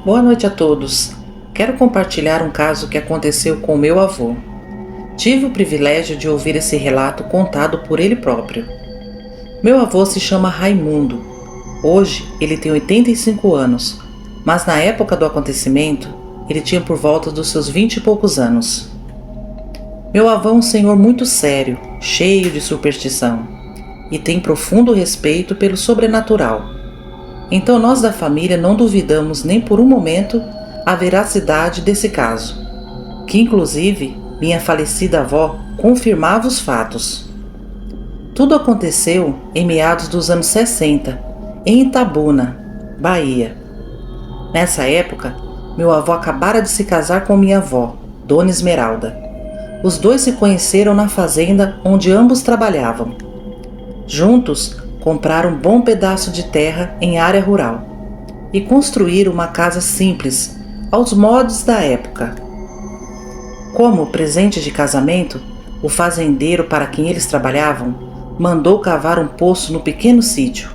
Boa noite a todos. Quero compartilhar um caso que aconteceu com meu avô. Tive o privilégio de ouvir esse relato contado por ele próprio. Meu avô se chama Raimundo. Hoje ele tem 85 anos, mas na época do acontecimento ele tinha por volta dos seus 20 e poucos anos. Meu avô é um senhor muito sério, cheio de superstição, e tem profundo respeito pelo sobrenatural. Então nós da família não duvidamos nem por um momento a veracidade desse caso, que inclusive minha falecida avó confirmava os fatos. Tudo aconteceu em meados dos anos 60, em Itabuna, Bahia. Nessa época, meu avô acabara de se casar com minha avó, Dona Esmeralda. Os dois se conheceram na fazenda onde ambos trabalhavam. Juntos, compraram um bom pedaço de terra em área rural e construíram uma casa simples, aos moldes da época. Como presente de casamento, o fazendeiro para quem eles trabalhavam mandou cavar um poço no pequeno sítio,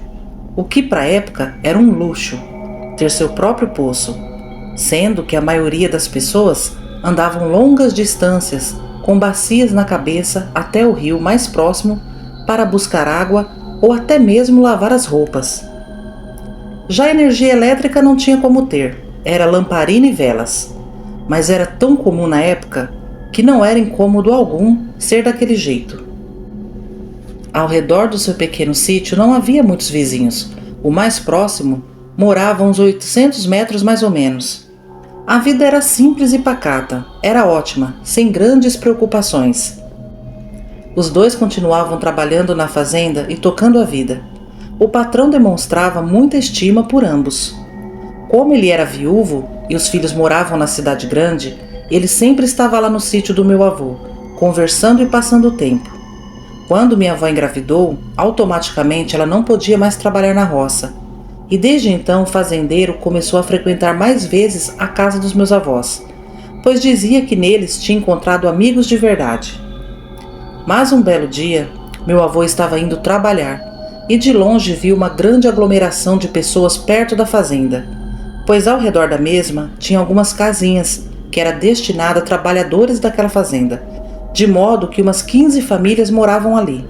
o que para a época era um luxo, ter seu próprio poço, sendo que a maioria das pessoas andavam longas distâncias com bacias na cabeça até o rio mais próximo para buscar água ou até mesmo lavar as roupas. Já a energia elétrica não tinha como ter, era lamparina e velas, mas era tão comum na época que não era incômodo algum ser daquele jeito. Ao redor do seu pequeno sítio não havia muitos vizinhos, o mais próximo morava a uns 800 metros mais ou menos. A vida era simples e pacata, era ótima, sem grandes preocupações. Os dois continuavam trabalhando na fazenda e tocando a vida. O patrão demonstrava muita estima por ambos. Como ele era viúvo e os filhos moravam na cidade grande, ele sempre estava lá no sítio do meu avô, conversando e passando o tempo. Quando minha avó engravidou, automaticamente ela não podia mais trabalhar na roça. E desde então o fazendeiro começou a frequentar mais vezes a casa dos meus avós, pois dizia que neles tinha encontrado amigos de verdade. Mas um belo dia, meu avô estava indo trabalhar e de longe viu uma grande aglomeração de pessoas perto da fazenda, pois ao redor da mesma tinha algumas casinhas que era destinada a trabalhadores daquela fazenda, de modo que umas 15 famílias moravam ali.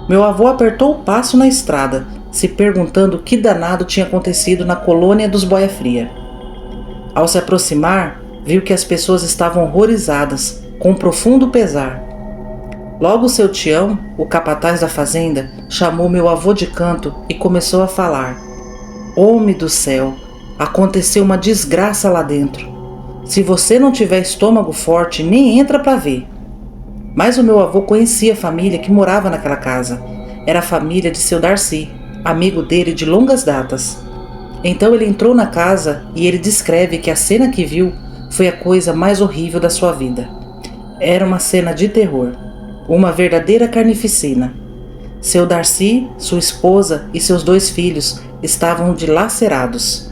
Meu avô apertou o passo na estrada, se perguntando o que danado tinha acontecido na colônia dos Boia Fria. Ao se aproximar, viu que as pessoas estavam horrorizadas, com profundo pesar. Logo seu tião, o capataz da fazenda, chamou meu avô de canto e começou a falar. Homem do céu, aconteceu uma desgraça lá dentro. Se você não tiver estômago forte, nem entra para ver. Mas o meu avô conhecia a família que morava naquela casa. Era a família de seu Darcy, amigo dele de longas datas. Então ele entrou na casa e ele descreve que a cena que viu foi a coisa mais horrível da sua vida. Era uma cena de terror, uma verdadeira carnificina. Seu Darcy, sua esposa e seus 2 filhos estavam dilacerados.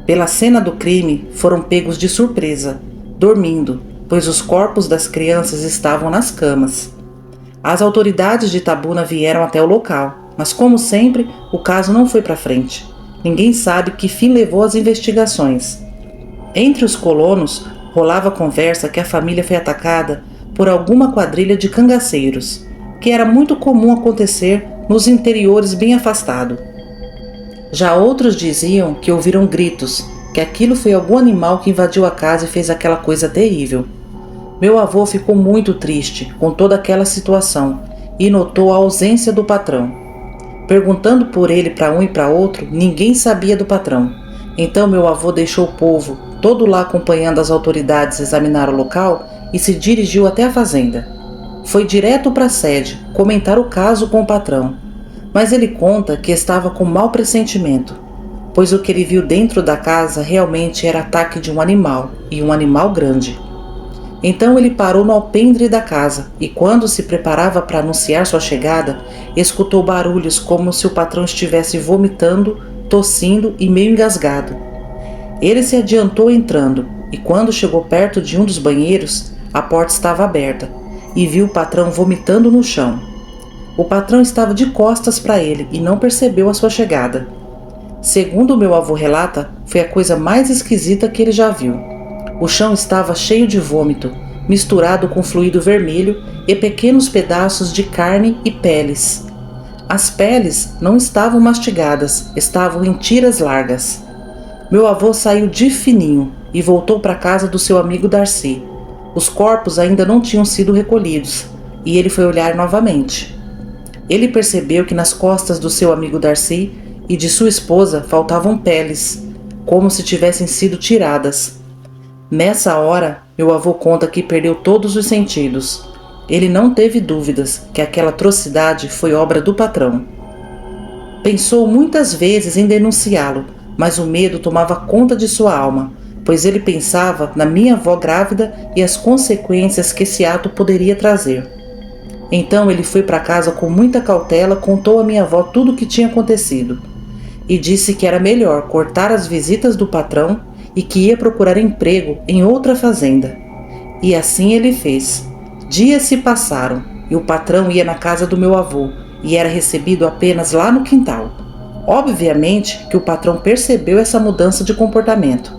Pela cena do crime, foram pegos de surpresa, dormindo, pois os corpos das crianças estavam nas camas. As autoridades de Itabuna vieram até o local, mas como sempre, o caso não foi para frente. Ninguém sabe que fim levou as investigações. Entre os colonos, rolava a conversa que a família foi atacada por alguma quadrilha de cangaceiros, que era muito comum acontecer nos interiores bem afastados. Já outros diziam que ouviram gritos, que aquilo foi algum animal que invadiu a casa e fez aquela coisa terrível. Meu avô ficou muito triste com toda aquela situação e notou a ausência do patrão. Perguntando por ele para um e para outro, ninguém sabia do patrão. Então meu avô deixou o povo, todo lá acompanhando as autoridades examinar o local e se dirigiu até a fazenda. Foi direto para a sede, comentar o caso com o patrão. Mas ele conta que estava com mau pressentimento, pois o que ele viu dentro da casa realmente era ataque de um animal, e um animal grande. Então ele parou no alpendre da casa e quando se preparava para anunciar sua chegada, escutou barulhos como se o patrão estivesse vomitando, tossindo e meio engasgado. Ele se adiantou entrando e quando chegou perto de um dos banheiros, a porta estava aberta e viu o patrão vomitando no chão. O patrão estava de costas para ele e não percebeu a sua chegada. Segundo meu avô relata, foi a coisa mais esquisita que ele já viu. O chão estava cheio de vômito, misturado com fluido vermelho e pequenos pedaços de carne e peles. As peles não estavam mastigadas, estavam em tiras largas. Meu avô saiu de fininho e voltou para a casa do seu amigo Darcy. Os corpos ainda não tinham sido recolhidos e ele foi olhar novamente. Ele percebeu que nas costas do seu amigo Darcy e de sua esposa faltavam peles, como se tivessem sido tiradas. Nessa hora, meu avô conta que perdeu todos os sentidos. Ele não teve dúvidas que aquela atrocidade foi obra do patrão. Pensou muitas vezes em denunciá-lo, mas o medo tomava conta de sua alma, pois ele pensava na minha avó grávida e as consequências que esse ato poderia trazer. Então ele foi para casa com muita cautela, contou à minha avó tudo o que tinha acontecido e disse que era melhor cortar as visitas do patrão e que ia procurar emprego em outra fazenda. E assim ele fez. Dias se passaram e o patrão ia na casa do meu avô e era recebido apenas lá no quintal. Obviamente que o patrão percebeu essa mudança de comportamento.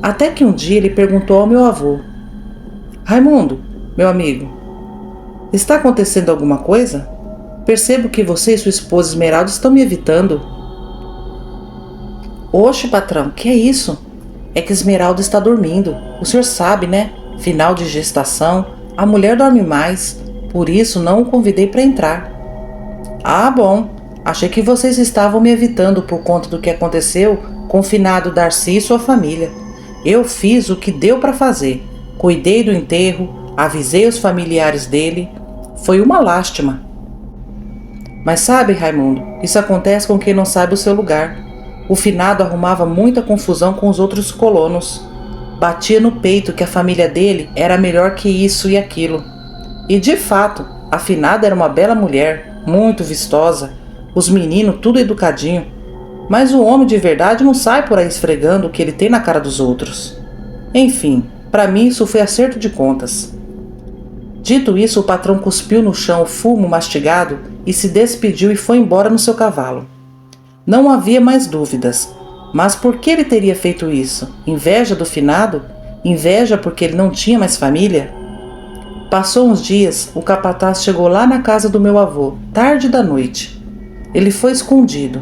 Até que um dia ele perguntou ao meu avô: Raimundo, meu amigo, está acontecendo alguma coisa? Percebo que você e sua esposa Esmeralda estão me evitando. Oxe, patrão, que é isso? É que Esmeralda está dormindo. O senhor sabe, né? Final de gestação, a mulher dorme mais, por isso não o convidei para entrar. Ah, bom. Achei que vocês estavam me evitando por conta do que aconteceu com o finado Darcy e sua família. Eu fiz o que deu para fazer. Cuidei do enterro, avisei os familiares dele. Foi uma lástima. Mas sabe, Raimundo, isso acontece com quem não sabe o seu lugar. O finado arrumava muita confusão com os outros colonos. Batia no peito que a família dele era melhor que isso e aquilo. E de fato, a finada era uma bela mulher, muito vistosa, os meninos tudo educadinho. Mas o homem de verdade não sai por aí esfregando o que ele tem na cara dos outros. Enfim, para mim isso foi acerto de contas. Dito isso, o patrão cuspiu no chão o fumo mastigado e se despediu e foi embora no seu cavalo. Não havia mais dúvidas. Mas por que ele teria feito isso? Inveja do finado? Inveja porque ele não tinha mais família? Passou uns dias, o capataz chegou lá na casa do meu avô, tarde da noite. Ele foi escondido.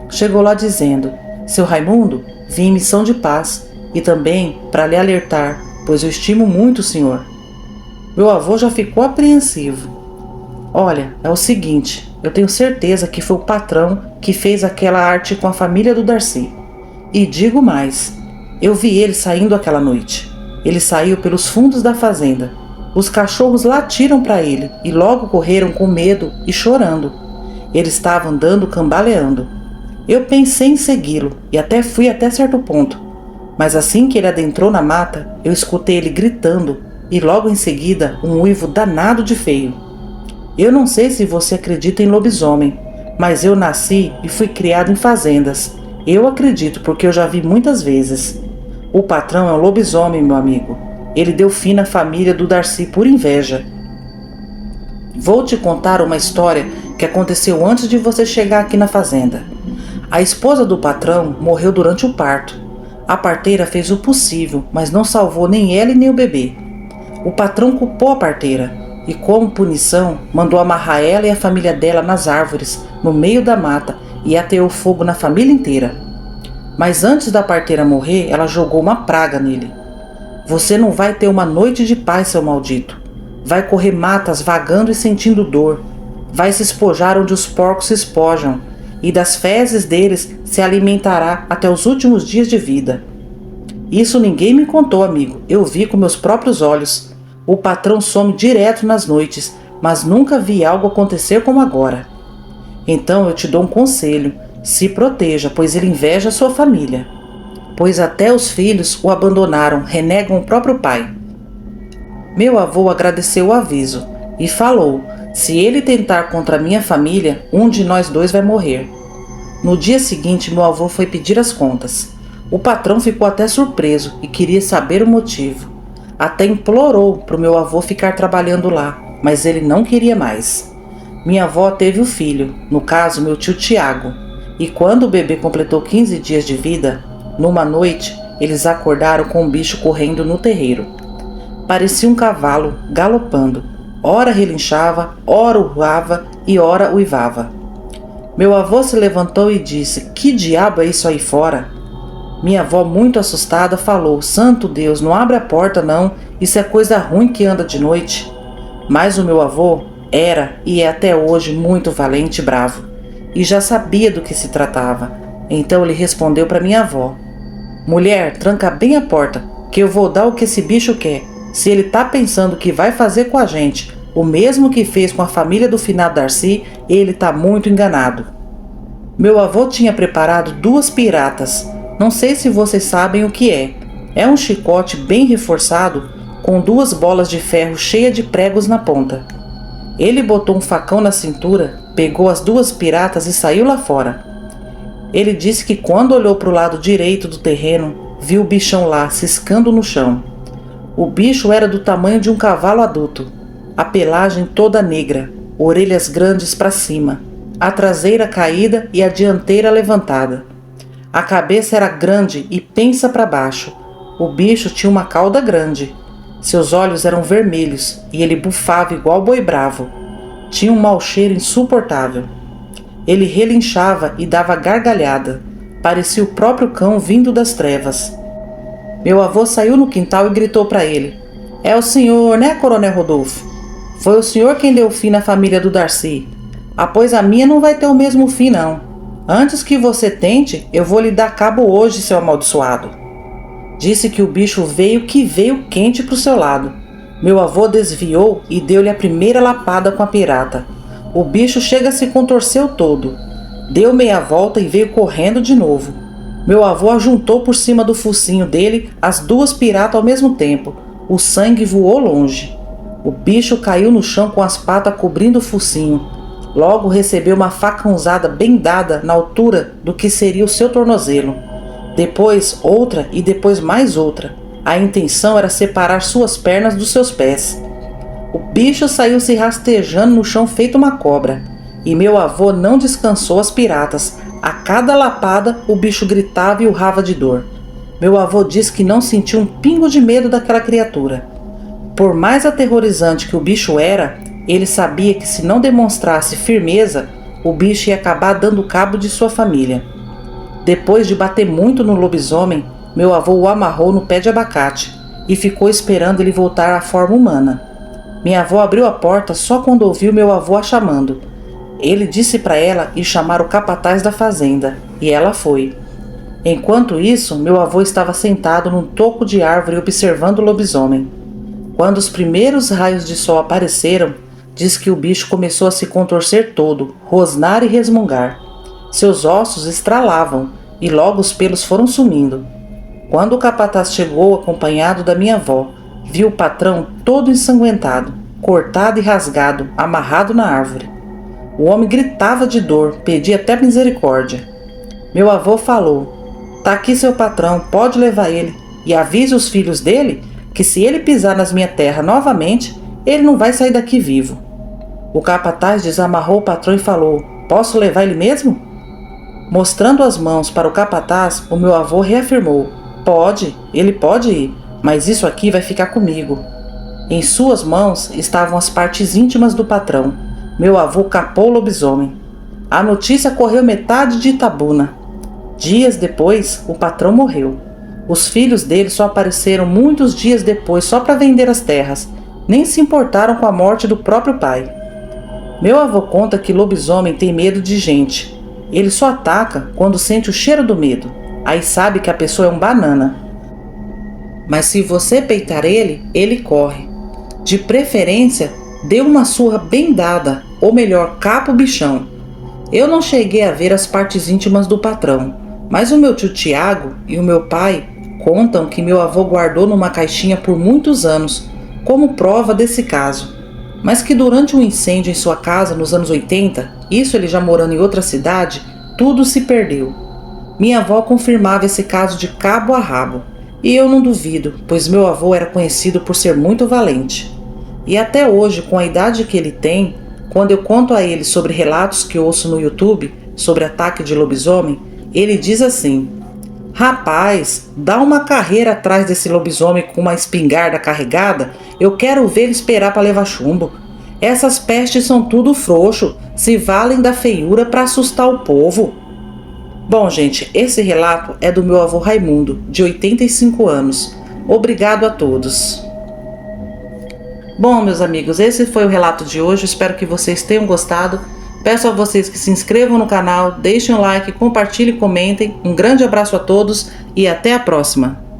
Chegou lá dizendo: Seu Raimundo, vim em missão de paz e também para lhe alertar, pois eu estimo muito o senhor. Meu avô já ficou apreensivo. Olha, é o seguinte, eu tenho certeza que foi o patrão que fez aquela arte com a família do Darcy. E digo mais, eu vi ele saindo aquela noite. Ele saiu pelos fundos da fazenda. Os cachorros latiram para ele e logo correram com medo e chorando. Ele estava andando cambaleando. Eu pensei em segui-lo e até fui até certo ponto. Mas assim que ele adentrou na mata, eu escutei ele gritando e logo em seguida um uivo danado de feio. Eu não sei se você acredita em lobisomem, mas eu nasci e fui criado em fazendas. Eu acredito porque eu já vi muitas vezes. O patrão é um lobisomem, meu amigo. Ele deu fim na família do Darcy por inveja. Vou te contar uma história que aconteceu antes de você chegar aqui na fazenda. A esposa do patrão morreu durante o parto. A parteira fez o possível, mas não salvou nem ela e nem o bebê. O patrão culpou a parteira e, como punição, mandou amarrar ela e a família dela nas árvores, no meio da mata, e ateou fogo na família inteira. Mas antes da parteira morrer, ela jogou uma praga nele. Você não vai ter uma noite de paz, seu maldito. Vai correr matas vagando e sentindo dor. Vai se espojar onde os porcos se espojam, e das fezes deles se alimentará até os últimos dias de vida. Isso ninguém me contou, amigo. Eu vi com meus próprios olhos. O patrão some direto nas noites, mas nunca vi algo acontecer como agora. Então eu te dou um conselho. Se proteja, pois ele inveja a sua família. Pois até os filhos o abandonaram, renegam o próprio pai. Meu avô agradeceu o aviso e falou: se ele tentar contra a minha família, um de nós dois vai morrer. No dia seguinte, meu avô foi pedir as contas. O patrão ficou até surpreso e queria saber o motivo. Até implorou para o meu avô ficar trabalhando lá, mas ele não queria mais. Minha avó teve o filho, no caso meu tio Tiago, E quando o bebê completou 15 dias de vida, numa noite, eles acordaram com um bicho correndo no terreiro. Parecia um cavalo galopando. Ora relinchava, ora urrava e ora uivava. Meu avô se levantou e disse: "Que diabo é isso aí fora?" Minha avó, muito assustada, falou: "Santo Deus, não abre a porta não, isso é coisa ruim que anda de noite." Mas o meu avô era e é até hoje muito valente e bravo, e já sabia do que se tratava. Então ele respondeu para minha avó: "Mulher, tranca bem a porta, que eu vou dar o que esse bicho quer. Se ele tá pensando que vai fazer com a gente o mesmo que fez com a família do finado Darcy, ele tá muito enganado." Meu avô tinha preparado 2 piratas. Não sei se vocês sabem o que é. É um chicote bem reforçado com 2 bolas de ferro cheias de pregos na ponta. Ele botou um facão na cintura, pegou as 2 piratas e saiu lá fora. Ele disse que quando olhou para o lado direito do terreno, viu o bichão lá, ciscando no chão. O bicho era do tamanho de um cavalo adulto, a pelagem toda negra, orelhas grandes para cima, a traseira caída e a dianteira levantada. A cabeça era grande e pensa para baixo. O bicho tinha uma cauda grande. Seus olhos eram vermelhos e ele bufava igual boi bravo. Tinha um mau cheiro insuportável. Ele relinchava e dava gargalhada. Parecia o próprio cão vindo das trevas. Meu avô saiu no quintal e gritou para ele: "É o senhor, né, Coronel Rodolfo? Foi o senhor quem deu fim na família do Darcy. Ah, pois a minha não vai ter o mesmo fim, não. Antes que você tente, eu vou lhe dar cabo hoje, seu amaldiçoado." Disse que o bicho veio que veio quente pro seu lado. Meu avô desviou e deu-lhe a primeira lapada com a pirata. O bicho se contorceu todo. Deu meia volta e veio correndo de novo. Meu avô ajuntou por cima do focinho dele as 2 piratas ao mesmo tempo. O sangue voou longe. O bicho caiu no chão com as patas cobrindo o focinho. Logo recebeu uma facãozada bem dada na altura do que seria o seu tornozelo. Depois outra e depois mais outra. A intenção era separar suas pernas dos seus pés. O bicho saiu se rastejando no chão feito uma cobra. E meu avô não descansou as piratas. A cada lapada o bicho gritava e urrava de dor. Meu avô disse que não sentiu um pingo de medo daquela criatura. Por mais aterrorizante que o bicho era, ele sabia que se não demonstrasse firmeza, o bicho ia acabar dando cabo de sua família. Depois de bater muito no lobisomem, meu avô o amarrou no pé de abacate e ficou esperando ele voltar à forma humana. Minha avó abriu a porta só quando ouviu meu avô a chamando. Ele disse para ela ir chamar o capataz da fazenda, e ela foi. Enquanto isso, meu avô estava sentado num toco de árvore observando o lobisomem. Quando os primeiros raios de sol apareceram, diz que o bicho começou a se contorcer todo, rosnar e resmungar. Seus ossos estralavam e logo os pelos foram sumindo. Quando o capataz chegou acompanhado da minha avó, viu o patrão todo ensanguentado, cortado e rasgado, amarrado na árvore. O homem gritava de dor, pedia até misericórdia. Meu avô falou: "Tá aqui seu patrão, pode levar ele, e avise os filhos dele que se ele pisar nas minhas terras novamente, ele não vai sair daqui vivo." O capataz desamarrou o patrão e falou: "Posso levar ele mesmo?" Mostrando as mãos para o capataz, o meu avô reafirmou: "Pode, ele pode ir, mas isso aqui vai ficar comigo." Em suas mãos estavam as partes íntimas do patrão. Meu avô capou o lobisomem. A notícia correu metade de Itabuna. Dias depois, o patrão morreu. Os filhos dele só apareceram muitos dias depois só para vender as terras. Nem se importaram com a morte do próprio pai. Meu avô conta que lobisomem tem medo de gente. Ele só ataca quando sente o cheiro do medo. Aí sabe que a pessoa é um banana. Mas se você peitar ele, ele corre. De preferência, dê uma surra bem dada, ou melhor, capa o bichão. Eu não cheguei a ver as partes íntimas do patrão, mas o meu tio Tiago e o meu pai contam que meu avô guardou numa caixinha por muitos anos, como prova desse caso, mas que durante um incêndio em sua casa nos anos 80, isso ele já morando em outra cidade, tudo se perdeu. Minha avó confirmava esse caso de cabo a rabo, e eu não duvido, pois meu avô era conhecido por ser muito valente. E até hoje, com a idade que ele tem, quando eu conto a ele sobre relatos que ouço no YouTube sobre ataque de lobisomem, ele diz assim: rapaz, dá uma carreira atrás desse lobisomem com uma espingarda carregada, eu quero ver ele esperar para levar chumbo. Essas pestes são tudo frouxo, se valem da feiura para assustar o povo. Bom, gente, esse relato é do meu avô Raimundo, de 85 anos. Obrigado a todos. Bom, meus amigos, esse foi o relato de hoje. Espero que vocês tenham gostado. Peço a vocês que se inscrevam no canal, deixem um like, compartilhem e comentem. Um grande abraço a todos e até a próxima!